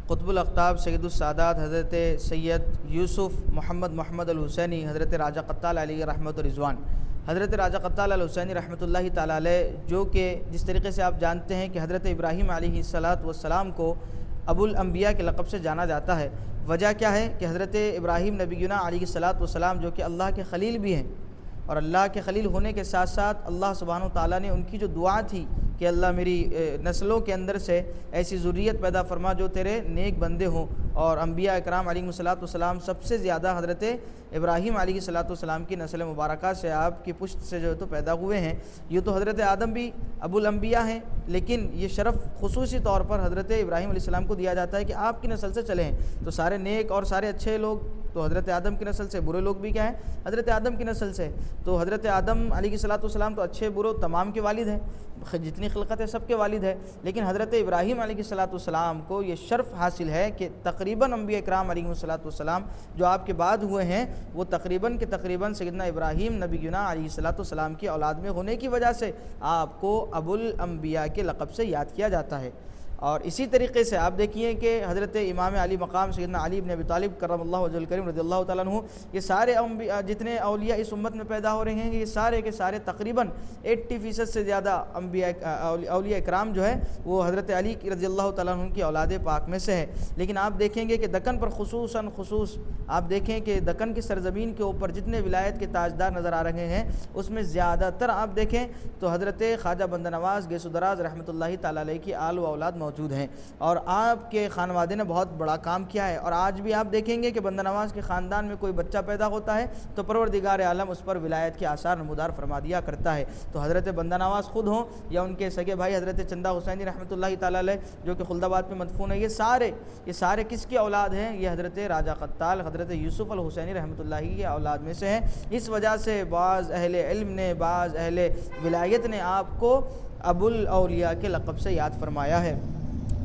قطب الاقطاب سید السادات حضرت سید یوسف محمد الحسینی حضرت راجہ قطال علیہ رحمۃ رضوان حضرت راجہ قطال الحسینی رحمۃ اللہ تعالیٰ علیہ، جو کہ جس طریقے سے آپ جانتے ہیں کہ حضرت ابراہیم علیہ السلام کو ابو الانبیاء کے لقب سے جانا جاتا ہے۔ وجہ کیا ہے کہ حضرت ابراہیم نبینا علیہ السلام جو کہ اللہ کے خلیل بھی ہیں، اور اللہ کے خلیل ہونے کے ساتھ ساتھ اللہ سبحانہ و تعالیٰ نے ان کی جو دعا تھی کہ اللہ میری نسلوں کے اندر سے ایسی ذریت پیدا فرما جو تیرے نیک بندے ہوں، اور انبیاء اکرام علیہ السلام سب سے زیادہ حضرت ابراہیم علیہ السلام کی نسل مبارکہ سے، آپ کی پشت سے جو تو پیدا ہوئے ہیں۔ یہ تو حضرت آدم بھی ابو الانبیاء ہیں، لیکن یہ شرف خصوصی طور پر حضرت ابراہیم علیہ السلام کو دیا جاتا ہے کہ آپ کی نسل سے چلے ہیں، تو سارے نیک اور سارے اچھے لوگ تو حضرت آدم کی نسل سے، برے لوگ بھی کیا ہیں حضرت آدم کی نسل سے۔ تو حضرت آدم علیہ السلام تو اچھے برے تمام کے والد ہیں، جتنی خلقت ہے سب کے والد ہے، لیکن حضرت ابراہیم علیہ السلام کو یہ شرف حاصل ہے کہ تقریباً انبیاء اکرام علیہ السلام جو آپ کے بعد ہوئے ہیں وہ تقریباً سیدنا ابراہیم نبینا علیہ السلام کی اولاد میں ہونے کی وجہ سے آپ کو ابو الانبیاء کے لقب سے یاد کیا جاتا ہے۔ اور اسی طریقے سے آپ دیکھیے کہ حضرت امام علی مقام سیدنا علی بن ابی طالب کرم اللہ وجہ الکریم رضی اللہ تعالیٰ عنہ، یہ سارے جتنے اولیاء اس امت میں پیدا ہو رہے ہیں، یہ سارے کے سارے تقریباً 80% سے زیادہ اولیاء اکرام جو ہے وہ حضرت علی رضی اللہ تعالیٰ عنہ کی اولاد پاک میں سے ہے۔ لیکن آپ دیکھیں گے کہ دکن پر خصوص آپ دیکھیں کہ دکن کی سرزمین کے اوپر جتنے ولایت کے تاجدار نظر آ رہے ہیں، اس میں زیادہ تر آپ دیکھیں تو حضرت خواجہ بندہ نواز گیس و دراز رحمۃ اللہ تعالیٰ علیہ کی آل و اولاد موجود ہیں، اور آپ کے خانوادے نے بہت بڑا کام کیا ہے۔ اور آج بھی آپ دیکھیں گے کہ بندہ نواز کے خاندان میں کوئی بچہ پیدا ہوتا ہے تو پروردگار عالم اس پر ولایت کے آثار نمودار فرما دیا کرتا ہے۔ تو حضرت بندہ نواز خود ہوں یا ان کے سگے بھائی حضرت چندہ حسینی رحمۃ اللہ تعالیٰ علیہ جو کہ خلد آباد میں مدفون ہے، یہ سارے کس کی اولاد ہیں؟ یہ حضرت راجہ قطال حضرت یوسف الحسینی رحمۃ اللہ کی اولاد میں سے ہیں۔ اس وجہ سے بعض اہل علم نے، بعض اہل ولایت نے آپ کو ابو الاولیاء کے لقب سے یاد فرمایا ہے۔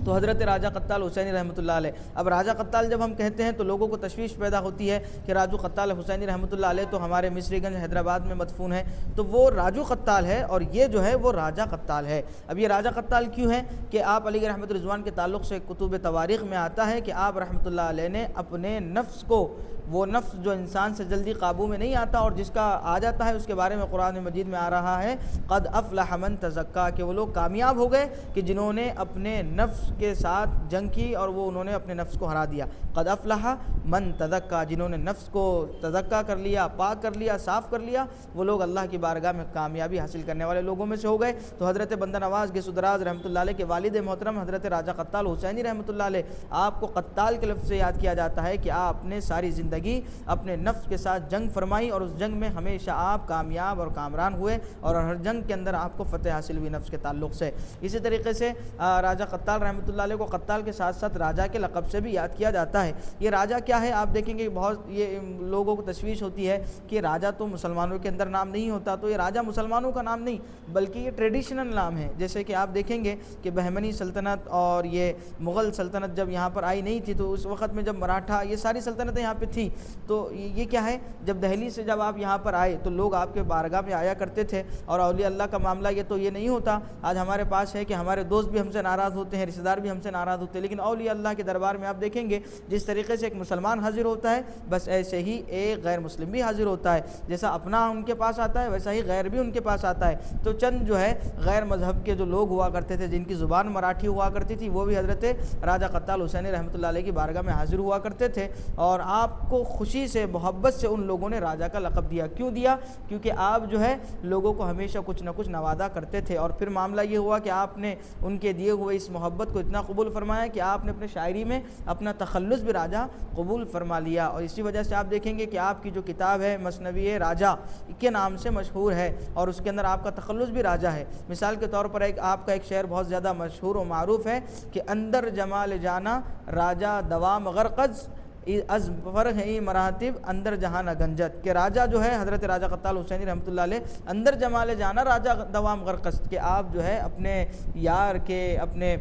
تو حضرت راجہ قطال حسینی رحمۃ اللہ علیہ، اب راجہ قطال جب ہم کہتے ہیں تو لوگوں کو تشویش پیدا ہوتی ہے کہ راجو قطال حسینی رحمۃ اللہ علیہ تو ہمارے مصری گنج حیدرآباد میں مدفون ہے، تو وہ راجو قطال ہے اور یہ جو ہے وہ راجہ قطال ہے۔ اب یہ راجہ قطال کیوں ہے کہ آپ علی رحمۃ رضوان کے تعلق سے کتب تواریخ میں آتا ہے کہ آپ رحمۃ اللہ علیہ نے اپنے نفس کو، وہ نفس جو انسان سے جلدی قابو میں نہیں آتا اور جس کا آ جاتا ہے، اس کے بارے میں قرآن مجید میں آ رہا ہے قد افلح من تزکا، کہ وہ لوگ کامیاب ہو گئے کہ جنہوں نے اپنے نفس کے ساتھ جنگ کی اور وہ انہوں نے اپنے نفس کو ہرا دیا۔ قد افلح من تزکا، جنہوں نے نفس کو تزکا کر لیا، پاک کر لیا، صاف کر لیا، وہ لوگ اللہ کی بارگاہ میں کامیابی حاصل کرنے والے لوگوں میں سے ہو گئے۔ تو حضرت بندہ نواز گیس و دراز رحمۃ اللہ علیہ کے والد محترم حضرت راجہ قطال حسینی رحمۃ اللہ علیہ، آپ کو قطال کے لفظ سے یاد کیا جاتا ہے کہ آپ نے ساری زندگی اپنے نفس کے ساتھ جنگ فرمائی اور اس جنگ میں ہمیشہ آپ کامیاب اور کامران ہوئے، اور ہر جنگ کے اندر آپ کو فتح حاصل ہوئی نفس کے تعلق سے۔ اسی طریقے سے راجہ قطال رحمۃ اللہ علیہ کو قطال کے ساتھ ساتھ راجہ کے لقب سے بھی یاد کیا جاتا ہے۔ یہ راجہ کیا ہے؟ آپ دیکھیں گے بہت یہ لوگوں کو تشویش ہوتی ہے کہ راجہ تو مسلمانوں کے اندر نام نہیں ہوتا، تو یہ راجہ مسلمانوں کا نام نہیں بلکہ یہ ٹریڈیشنل نام ہے۔ جیسے کہ آپ دیکھیں گے کہ بہمنی سلطنت اور یہ مغل سلطنت جب یہاں پر آئی نہیں تھی تو اس وقت میں جب مراٹھا، یہ ساری سلطنتیں یہاں پہ تھیں، تو یہ کیا ہے، جب دہلی سے جب آپ یہاں پر آئے تو لوگ آپ کے بارگاہ میں آیا کرتے تھے، اور اولیاء اللہ کا معاملہ یہ تو یہ نہیں ہوتا آج ہمارے پاس ہے کہ ہمارے دوست بھی ہم سے ناراض ہوتے ہیں، رشتہ دار بھی ہم سے ناراض ہوتے ہیں، لیکن اولیاء اللہ کے دربار میں آپ دیکھیں گے جس طریقے سے ایک مسلمان حاضر ہوتا ہے بس ایسے ہی ایک غیر مسلم بھی حاضر ہوتا ہے، جیسا اپنا ان کے پاس آتا ہے ویسا ہی غیر بھی ان کے پاس آتا ہے۔ تو چند جو ہے غیر مذہب کے جو لوگ ہوا کرتے تھے جن کی زبان مراٹھی ہوا کرتی تھی، وہ بھی حضرت راجہ قطال حسینی رحمۃ اللہ علیہ کی بارگاہ میں حاضر ہوا کرتے تھے، اور آپ کو خوشی سے، محبت سے ان لوگوں نے راجہ کا لقب دیا۔ کیوں دیا؟ کیونکہ آپ جو ہے لوگوں کو ہمیشہ کچھ نہ کچھ نوازا کرتے تھے، اور پھر معاملہ یہ ہوا کہ آپ نے ان کے دیے ہوئے اس محبت کو اتنا قبول فرمایا کہ آپ نے اپنے شاعری میں اپنا تخلص بھی راجہ قبول فرما لیا، اور اسی وجہ سے آپ دیکھیں گے کہ آپ کی جو کتاب ہے مثنوی راجہ کے نام سے مشہور ہے، اور اس کے اندر آپ کا تخلص بھی راجہ ہے۔ مثال کے طور پر آپ کا ایک شعر بہت زیادہ مشہور و معروف ہے کہ اندر جمال جانا راجہ دوام غرقز از فرح مراتب اندر جہان گنجت، کہ راجہ جو ہے حضرت راجہ قطال حسینی رحمۃ اللہ علیہ اندر جمال جانا راجہ دوام غرقز، کہ آپ جو ہے اپنے یار کے، اپنے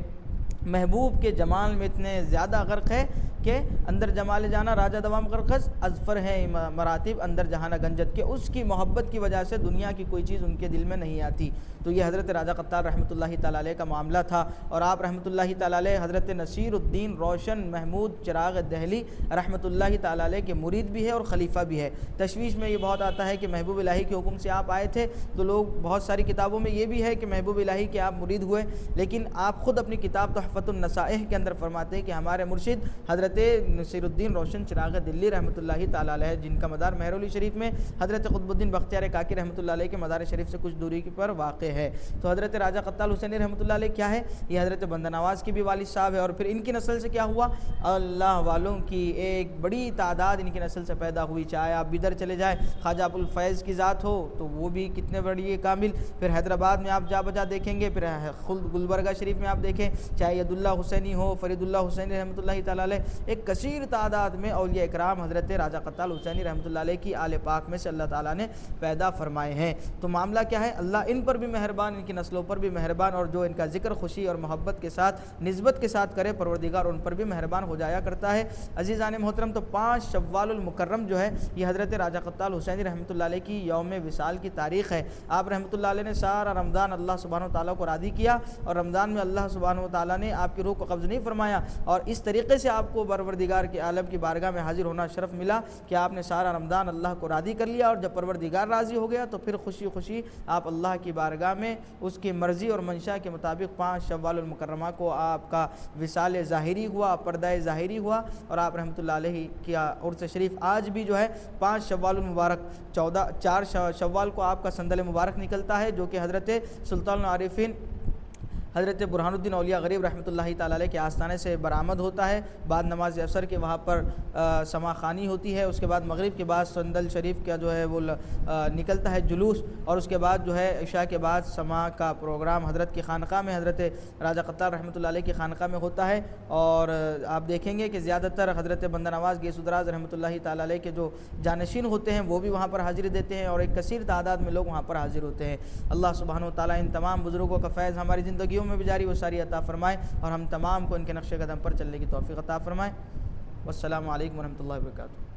محبوب کے جمال میں اتنے زیادہ غرق ہے کہ اندر جمال جانا راجہ دوام کرخس ازفر ہے مراتب اندر جہانا گنجت کے، اس کی محبت کی وجہ سے دنیا کی کوئی چیز ان کے دل میں نہیں آتی۔ تو یہ حضرت راجہ قطال رحمۃ اللہ تعالیٰ علیہ کا معاملہ تھا، اور آپ رحمۃ اللہ تعالیٰ علیہ حضرت نصیر الدین روشن محمود چراغ دہلی رحمۃ اللہ تعالیٰ علیہ کے مرید بھی ہے اور خلیفہ بھی ہے۔ تشویش میں یہ بہت آتا ہے کہ محبوب الہی کے حکم سے آپ آئے تھے، تو لوگ بہت ساری کتابوں میں یہ بھی ہے کہ محبوب الہی کے آپ مرید ہوئے، لیکن آپ خود اپنی کتاب تحفۃ النصائح کے اندر فرماتے ہیں کہ ہمارے مرشد حضرت نصیر الدین روشن چراغ دلی رحمۃ اللہ تعالیٰ علیہ، جن کا مدار مہرولی شریف میں حضرت قطب الدین بختیار کاکی رحمۃ اللہ علیہ کے مدار شریف سے کچھ دوری پر واقع ہے۔ تو حضرت راجہ قطال حسینی رحمۃ اللہ علیہ کیا ہے؟ یہ حضرت بندہ نواز کے بھی والد صاحب ہے، اور پھر ان کی نسل سے کیا ہوا؟ اللہ والوں کی ایک بڑی تعداد ان کی نسل سے پیدا ہوئی، چاہے آپ بدر چلے جائیں، خواجہ ابو الفیض کی ذات ہو تو وہ بھی کتنے بڑی کامل، پھر حیدرآباد میں آپ جا بجا دیکھیں گے، پھر خود گلبرگہ شریف میں آپ دیکھیں، چاہے ید اللہ حسینی ہو، فرید اللہ حسینی رحمۃ اللہ تعالیٰ علیہ، ایک کثیر تعداد میں اولیاء اکرام حضرت راجہ قطال حسینی رحمۃ اللہ علیہ کی آل پاک میں سے اللہ تعالیٰ نے پیدا فرمائے ہیں۔ تو معاملہ کیا ہے؟ اللہ ان پر بھی مہربان، ان کی نسلوں پر بھی مہربان، اور جو ان کا ذکر خوشی اور محبت کے ساتھ نسبت کے ساتھ کرے پروردگار ان پر بھی مہربان ہو جایا کرتا ہے۔ عزیزان محترم، تو 5 شوال المکرم جو ہے یہ حضرت راجہ قطال حسینی رحمۃ اللہ علیہ کی یوم وصال کی تاریخ ہے۔ آپ رحمۃ اللہ علیہ نے سارا رمضان اللہ سبحانہ و تعالیٰ کو راضی کیا، اور رمضان میں اللہ سبحانہ و تعالیٰ نے آپ کی روح کو قبض نہیں فرمایا، اور اس طریقے سے آپ کو پروردگار کے عالم کی بارگاہ میں حاضر ہونا شرف ملا کہ آپ نے سارا رمضان اللہ کو راضی کر لیا، اور جب پروردگار راضی ہو گیا تو پھر خوشی خوشی آپ اللہ کی بارگاہ میں اس کی مرضی اور منشا کے مطابق 5 شوال المکرمہ کو آپ کا وصال ظاہری ہوا، پردہ ظاہری ہوا، اور آپ رحمۃ اللہ علیہ کی عرس شریف آج بھی جو ہے 5 شوال المبارک 4 شوال کو آپ کا صندل مبارک نکلتا ہے، جو کہ حضرت سلطان العارفین حضرت برہان الدین اولیاء غریب رحمۃ اللہ تعالیٰ علیہ کے آستانے سے برآمد ہوتا ہے۔ بعد نماز عصر کے وہاں پر سما خوانی ہوتی ہے، اس کے بعد مغرب کے بعد صندل شریف کا جو ہے وہ نکلتا ہے جلوس، اور اس کے بعد جو ہے عشاء کے بعد سما کا پروگرام حضرت کی خانقاہ میں، حضرت راجہ قطال رحمۃ اللہ علیہ کی خانقاہ میں ہوتا ہے، اور آپ دیکھیں گے کہ زیادہ تر حضرت بندہ نواز گیس ادراز رحمۃ اللہ تعالیٰ علیہ کے جو جانشین ہوتے ہیں وہ بھی وہاں پر حاضری دیتے ہیں، اور ایک کثیر تعداد میں لوگ وہاں پر حاضر ہوتے ہیں۔ اللہ سبحانہ و تعالیٰ ان تمام بزرگوں کا فیض ہماری زندگیوں میں بھی جاری و ساری عطا فرمائے، اور ہم تمام کو ان کے نقش قدم پر چلنے کی توفیق عطا فرمائے۔ والسلام علیکم ورحمۃ اللہ وبرکاتہ۔